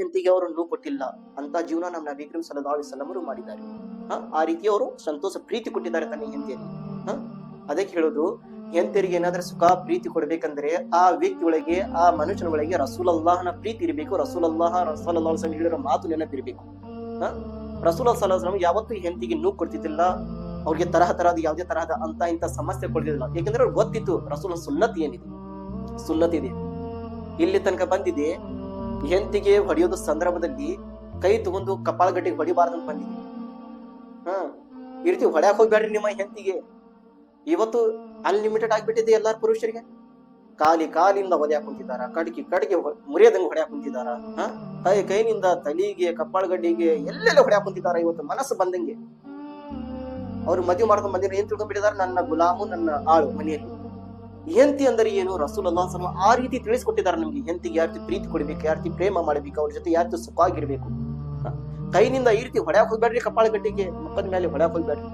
ಹೆಂಡತಿಗೆ ಅವರು ನೋವು ಕೊಟ್ಟಿಲ್ಲ ಅಂತ ಜೀವನ ನಮ್ಮ ನಬಿ ಕರೀಂ ಸಲ್ಲಲ್ಲಾಹು ಅಲೈಹಿ ವಸಲ್ಲಂ ಅವರು ಮಾಡಿದ್ದಾರೆ. ಆ ರೀತಿ ಅವರು ಸಂತೋಷ ಪ್ರೀತಿ ಕೊಟ್ಟಿದ್ದಾರೆ ತನ್ನ ಹೆಂಡತಿಯಲ್ಲಿ. ಅದಕ್ಕೆ ಹೇಳೋದು, ಹೆಂಡತಿಯರಿಗೆ ಏನಾದ್ರೂ ಸುಖ ಪ್ರೀತಿ ಕೊಡ್ಬೇಕಂದ್ರೆ ಆ ವ್ಯಕ್ತಿ ಒಳಗೆ, ಆ ಮನುಷ್ಯನ ಒಳಗೆ ರಸೂಲುಲ್ಲಾಹನ ಪ್ರೀತಿ ಇರಬೇಕು. ರಸೂಲುಲ್ಲಾಹ ಸಲ್ಲಲ್ಲಾಹು ಅಲೈಹಿ ವಸಲ್ಲಂ ಹೇಳಿರೋ ಮಾತು ನೆನಪಿರ್ಬೇಕು. ರಸೂಲುಲ್ಲಾಹ ಸಲ್ಲಲ್ಲಾಹು ಅಲೈಹಿ ವಸಲ್ಲಂ ಯಾವತ್ತೂ ಹೆಂಡತಿಗೆ ನೋವು ಕೊಡ್ತಿದ್ದಿಲ್ಲ, ಅವ್ರಿಗೆ ತರಹದ ಯಾವುದೇ ತರಹದ ಇಂಥ ಸಮಸ್ಯೆ ಕೊಡ್ತಿದ್ದಿಲ್ಲ. ಯಾಕಂದ್ರೆ ಅವ್ರಿಗೆ ಗೊತ್ತಿತ್ತು ರಸೂಲ್ ಸುನ್ನತ್ ಏನಿದೆ, ಸುನ್ನತ್ ಇದೆ. ಇಲ್ಲಿ ತನಕ ಬಂದಿದೆ, ಹೆಂಡತಿಗೆ ಹೊಡೆಯೋದು ಸಂದರ್ಭದಲ್ಲಿ ಕೈ ತಗೊಂಡು ಕಪಾಳ ಗಡ್ಡೆಗೆ ಹೊಡಿಬಾರ್ದಂತ ಬಂದಿದೆ. ಈ ರೀತಿ ಹೊಡ್ಯಾಕ್ ಹೋಗ್ಬೇಡ್ರಿ ನಿಮ್ಮ ಹೆಂಡತಿಗೆ. ಇವತ್ತು ಅನ್ಲಿಮಿಟೆಡ್ ಆಗ್ಬಿಟ್ಟಿದೆ ಎಲ್ಲಾರ ಪುರುಷರಿಗೆ. ಕಾಲಿಂದ ಹೊಡ್ಯಾಕ್ ಕುಂತಿದಾರ, ಕಡೆಗೆ ಮುರಿಯದಂಗ ಹೊಡ್ಯಾಕ್ ಕುಂತಿದಾರ, ಕೈನಿಂದ ತಲಿಗೆ ಕಪ್ಪಾಳ ಗಡ್ಡಿಗೆ ಎಲ್ಲೆಲ್ಲ ಹೊಡ್ಯಾಕ್ ಕುಂತಿದಾರ. ಇವತ್ತು ಮನಸ್ಸು ಬಂದಂಗೆ ಅವ್ರು ಮದುವೆ ಮಾಡ್ಕೊಂಡ್ ಬಂದಿರ ಏನ್ ತಿಳ್ಕೊಂಡ್ಬಿಟ್ಟಿದಾರ, ನನ್ನ ಗುಲಾಮು, ನನ್ನ ಆಳು ಮನೆಯಲ್ಲಿ. ಹೆಂಡತಿ ಅಂದ್ರೆ ಏನು? ರಸೂಲುಲ್ಲಾಹ ಸಲ್ಲಲ್ಲಾಹು ಅಲೈಹಿ ವಸಲ್ಲಂ ಆ ರೀತಿ ತಿಳಿಸ್ಕೊಟ್ಟಿದ್ದಾರೆ ನಮ್ಗೆ. ಹೆಂಡತಿಗೆ ಯಾವ ರೀತಿ ಪ್ರೀತಿ ಕೊಡ್ಬೇಕು, ಯಾವ ರೀತಿ ಪ್ರೇಮ ಮಾಡ್ಬೇಕು, ಅವ್ರ ಜೊತೆ ಯಾವ ರೀತಿ ಸುಖವಾಗಿರ್ಬೇಕು. ಕೈನಿಂದ ಈ ರೀತಿ ಹೊಡ್ಯಾಕ್ ಹೋಗ್ಬೇಡ್ರಿ, ಕಪ್ಪಾಳ ಗಡ್ಡಿಗೆ ಮುಖದ ಮೇಲೆ ಹೊಡ್ಯಾಕ್ ಹೋಗ್ಬೇಡ್ರಿ.